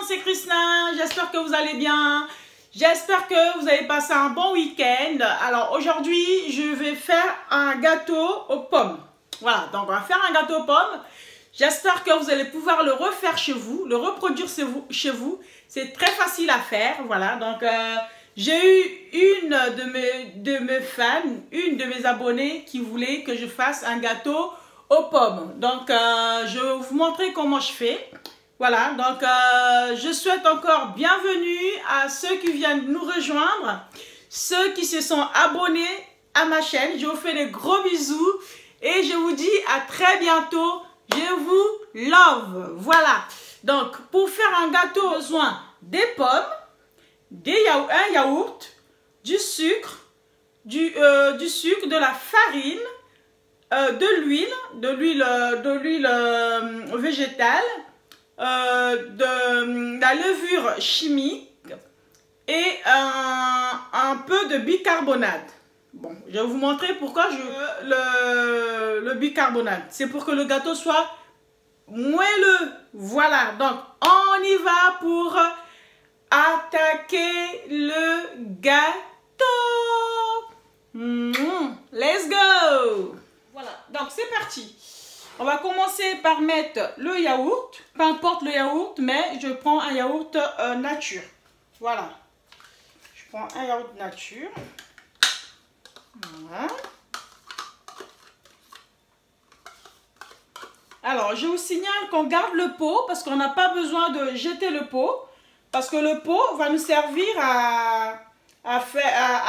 c'est Krishna, j'espère que vous allez bien, j'espère que vous avez passé un bon week-end. Alors aujourd'hui, je vais faire un gâteau aux pommes. Voilà, donc on va faire un gâteau aux pommes. J'espère que vous allez pouvoir le refaire chez vous, le reproduire chez vous. C'est très facile à faire, voilà. Donc j'ai eu une de mes fans, une de mes abonnés qui voulait que je fasse un gâteau aux pommes. Donc je vais vous montrer comment je fais. Voilà, donc je souhaite encore bienvenue à ceux qui viennent nous rejoindre, ceux qui se sont abonnés à ma chaîne. Je vous fais des gros bisous et je vous dis à très bientôt. Je vous love. Voilà, donc pour faire un gâteau, besoin des pommes, un yaourt, du sucre, de la farine, de l'huile végétale, de la levure chimique et un peu de bicarbonate. Bon, je vais vous montrer pourquoi je veux le bicarbonate. C'est pour que le gâteau soit moelleux. Voilà, donc on y va pour attaquer le gâteau. Let's go. Voilà, donc c'est parti. On va commencer par mettre le yaourt. Peu importe le yaourt, mais je prends un yaourt nature. Voilà. Je prends un yaourt nature. Voilà. Alors, je vous signale qu'on garde le pot parce qu'on n'a pas besoin de jeter le pot. Parce que le pot va nous servir à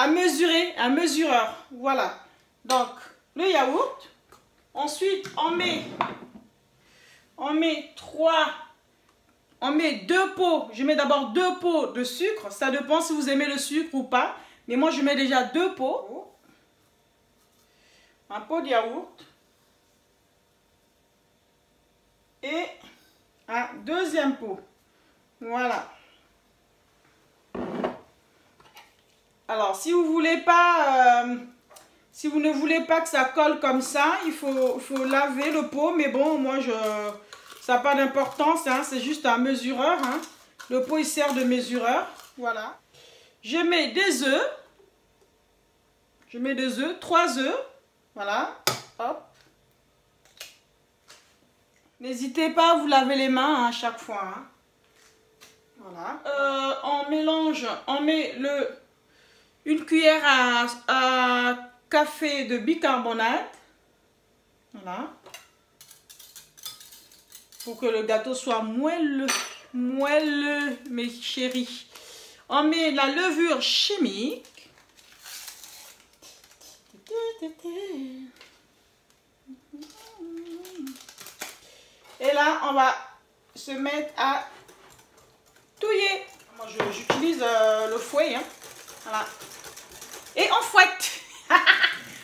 mesurer, un mesureur. Voilà. Donc, le yaourt. Ensuite, on met 2 pots. Je mets d'abord 2 pots de sucre. Ça dépend si vous aimez le sucre ou pas. Mais moi, je mets déjà 2 pots. Un pot de yaourt. Et un deuxième pot. Voilà. Alors, si vous voulez pas... si vous ne voulez pas que ça colle comme ça, il faut laver le pot. Mais bon, moi, ça n'a pas d'importance. Hein, c'est juste un mesureur. Hein. Le pot, il sert de mesureur. Voilà. Je mets des œufs. Je mets des œufs. 3 œufs. Voilà. Hop. N'hésitez pas à vous laver les mains à chaque fois. Hein. Voilà. On mélange. On met une cuillère à café de bicarbonate. Voilà. Pour que le gâteau soit moelleux. Moelleux, mes chéris. On met la levure chimique. Et là, on va se mettre à touiller. Moi, j'utilise le fouet. Hein. Voilà. Et on fouette.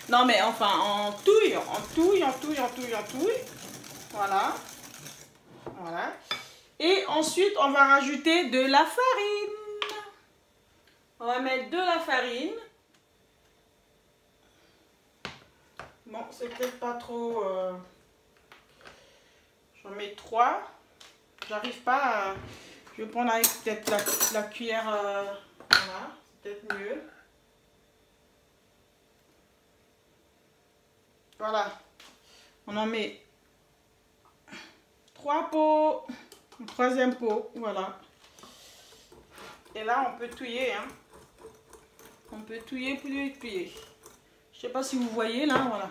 Non mais enfin, on touille. Voilà. Voilà. Et ensuite, on va rajouter de la farine. On va mettre de la farine. Bon, c'est peut-être pas trop... J'en mets 3. J'arrive pas à... Je vais prendre avec peut-être la cuillère... Voilà, c'est peut-être mieux. Voilà, on en met 3 pots, le 3e pot, voilà. Et là, on peut touiller, hein. On peut touiller. Je sais pas si vous voyez, là, voilà.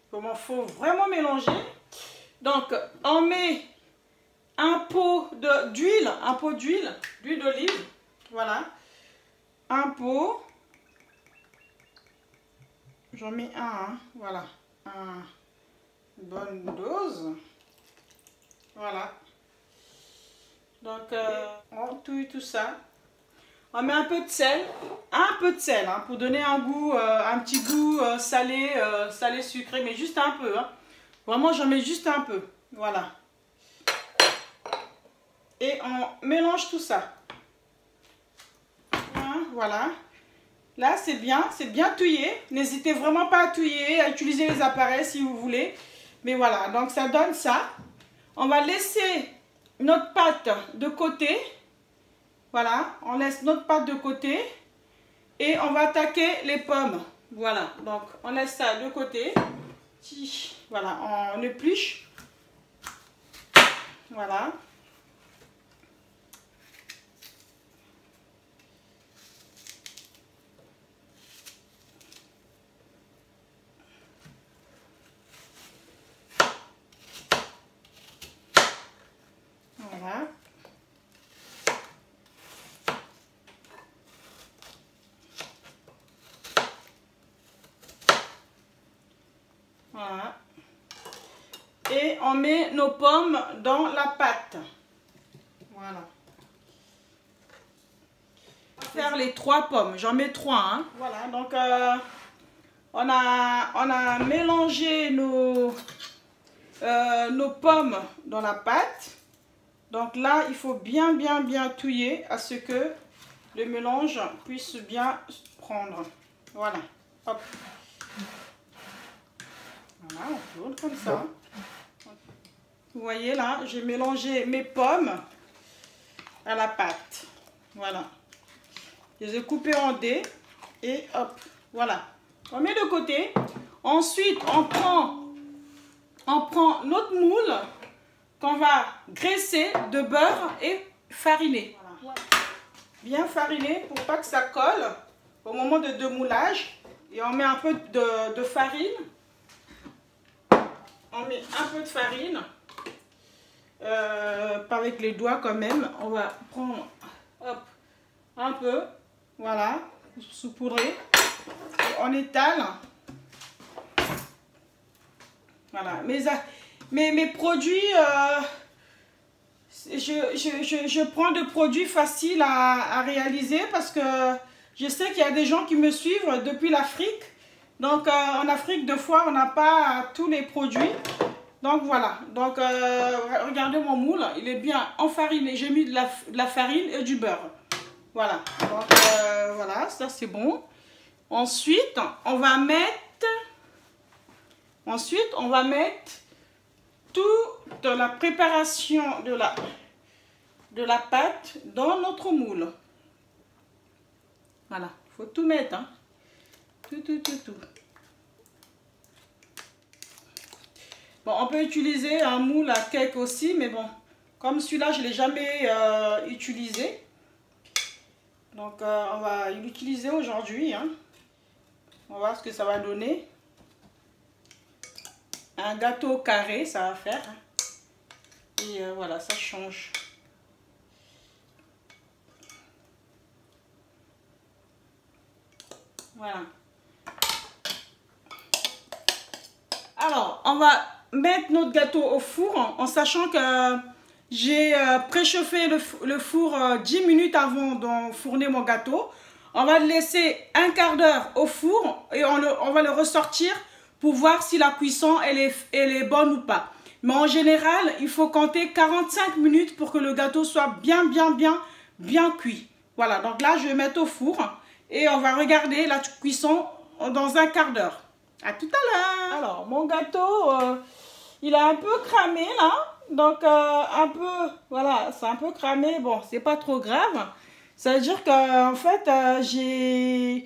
Comment faut vraiment mélanger. Donc, on met un pot d'huile, d'huile d'olive. Voilà, un pot, j'en mets un, hein. Voilà, une bonne dose, voilà, donc on touille tout ça, on met un peu de sel, hein, pour donner un goût, un petit goût salé, salé sucré, mais juste un peu, hein. Vraiment j'en mets juste un peu, voilà, et on mélange tout ça. Voilà. Là, c'est bien touillé. N'hésitez vraiment pas à touiller, à utiliser les appareils si vous voulez. Mais voilà, donc ça donne ça. On va laisser notre pâte de côté. Voilà, on laisse notre pâte de côté. Et on va attaquer les pommes. Voilà, donc on laisse ça de côté. Voilà, on épluche. Voilà. Voilà. Voilà. Et on met nos pommes dans la pâte. Voilà. On va faire les 3 pommes. J'en mets 3. Hein. Voilà, donc on a mélangé nos pommes dans la pâte. Donc là, il faut bien touiller à ce que le mélange puisse bien prendre. Voilà. Hop. Voilà, on tourne comme ça. Vous voyez là, j'ai mélangé mes pommes à la pâte. Voilà. Je les ai coupées en dés et hop, voilà. On met de côté. Ensuite, on prend notre moule qu'on va graisser de beurre et fariner. Voilà. Bien fariner pour pas que ça colle au moment de démoulage. Et on met un peu de farine. On met un peu de farine. Pas avec les doigts quand même. On va prendre hop, un peu. Voilà. Saupoudrer. On étale. Voilà. Mes produits, je prends des produits faciles à réaliser parce que je sais qu'il y a des gens qui me suivent depuis l'Afrique. Donc en Afrique, des fois, on n'a pas tous les produits. Donc voilà. Donc regardez mon moule, il est bien enfariné. J'ai mis de la farine et du beurre. Voilà. Donc voilà, ça c'est bon. Ensuite, on va mettre toute la préparation de la pâte dans notre moule. Voilà, il faut tout mettre. Hein. Tout. Bon, on peut utiliser un moule à cake aussi, mais bon, comme celui-là, je ne l'ai jamais utilisé. Donc, on va l'utiliser aujourd'hui. Hein. On va voir ce que ça va donner. Un gâteau carré, ça va faire. Et voilà, ça change. Voilà. Alors, on va mettre notre gâteau au four en sachant que j'ai préchauffé le four 10 minutes avant d'enfourner mon gâteau. On va le laisser un quart d'heure au four et on va le ressortir pour voir si la cuisson elle est bonne ou pas. Mais en général, il faut compter 45 minutes pour que le gâteau soit bien cuit. Voilà, donc là, je vais mettre au four et on va regarder la cuisson dans un quart d'heure. À tout à l'heure. Alors, mon gâteau, il a un peu cramé là. Donc, un peu, voilà, c'est un peu cramé. Bon, c'est pas trop grave. Ça veut dire qu'en fait, j'ai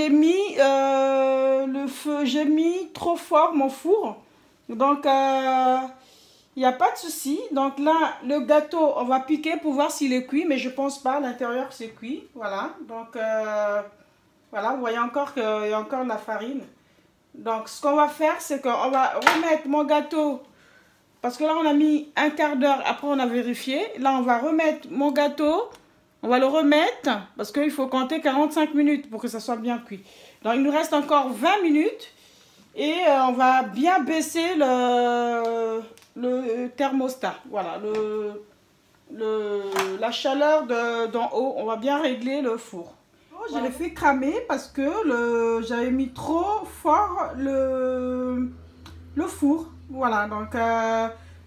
mis le feu, j'ai mis trop fort mon four. Donc, il n'y a pas de souci. Donc là, le gâteau, on va piquer pour voir s'il est cuit. Mais je pense pas, à l'intérieur, c'est cuit. Voilà. Donc, voilà, vous voyez encore qu'il y a encore de la farine. Donc, ce qu'on va faire, c'est qu'on va remettre mon gâteau. Parce que là, on a mis un quart d'heure. Après, on a vérifié. Là, on va remettre mon gâteau. On va le remettre parce qu'il faut compter 45 minutes pour que ça soit bien cuit. Donc, il nous reste encore 20 minutes. Et on va bien baisser le thermostat. Voilà, la chaleur d'en haut. On va bien régler le four. Je l'ai fait cramer parce que j'avais mis trop fort le four. Voilà, donc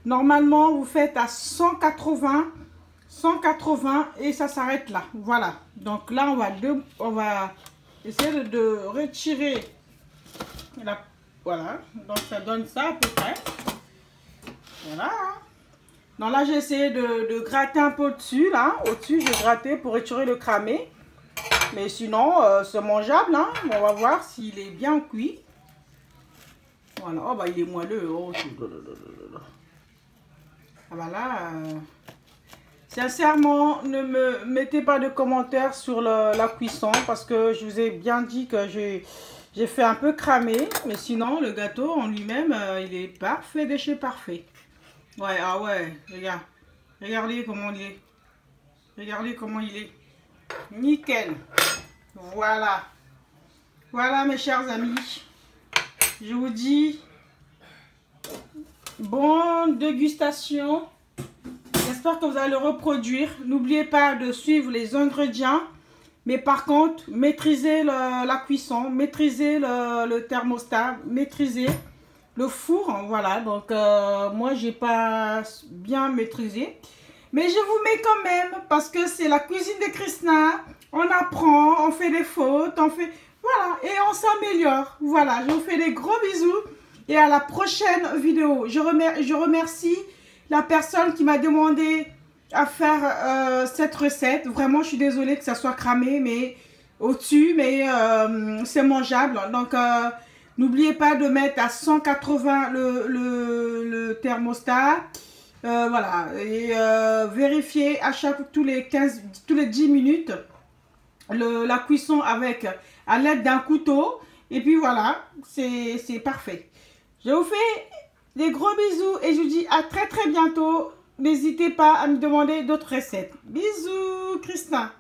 normalement, vous faites à 180 et ça s'arrête là. Voilà, donc là, on va Essayez de retirer la... Voilà, donc ça donne ça à peu près. Voilà. Donc là, j'ai essayé de gratter un peu au-dessus, là. Au-dessus, j'ai gratté pour retirer le cramé. Mais sinon, c'est mangeable, hein. On va voir s'il est bien cuit. Voilà. Oh, bah, il est moelleux. Oh, ah, bah là... Sincèrement, ne me mettez pas de commentaires sur la cuisson parce que je vous ai bien dit que j'ai fait un peu cramer. Mais sinon, le gâteau en lui-même, il est parfait de chez parfait. Ouais, ah ouais, regarde. Regardez comment il est. Regardez comment il est. Nickel. Voilà. Voilà mes chers amis. Je vous dis bonne dégustation. J'espère que vous allez le reproduire. N'oubliez pas de suivre les ingrédients. Mais par contre, maîtrisez la cuisson, maîtrisez le thermostat, maîtrisez le four. Voilà, donc moi, j'ai pas bien maîtrisé. Mais je vous mets quand même parce que c'est la cuisine de Krishna. On apprend, on fait des fautes, on fait... Voilà, et on s'améliore. Voilà, je vous fais des gros bisous. Et à la prochaine vidéo. Je remercie la personne qui m'a demandé à faire cette recette. Vraiment, je suis désolée que ça soit cramé, mais au-dessus, mais c'est mangeable. Donc, n'oubliez pas de mettre à 180 le thermostat. Voilà, et vérifiez à tous les 10 minutes la cuisson à l'aide d'un couteau. Et puis voilà, c'est parfait. Je vous fais des gros bisous et je vous dis à très bientôt. N'hésitez pas à me demander d'autres recettes. Bisous, Christin.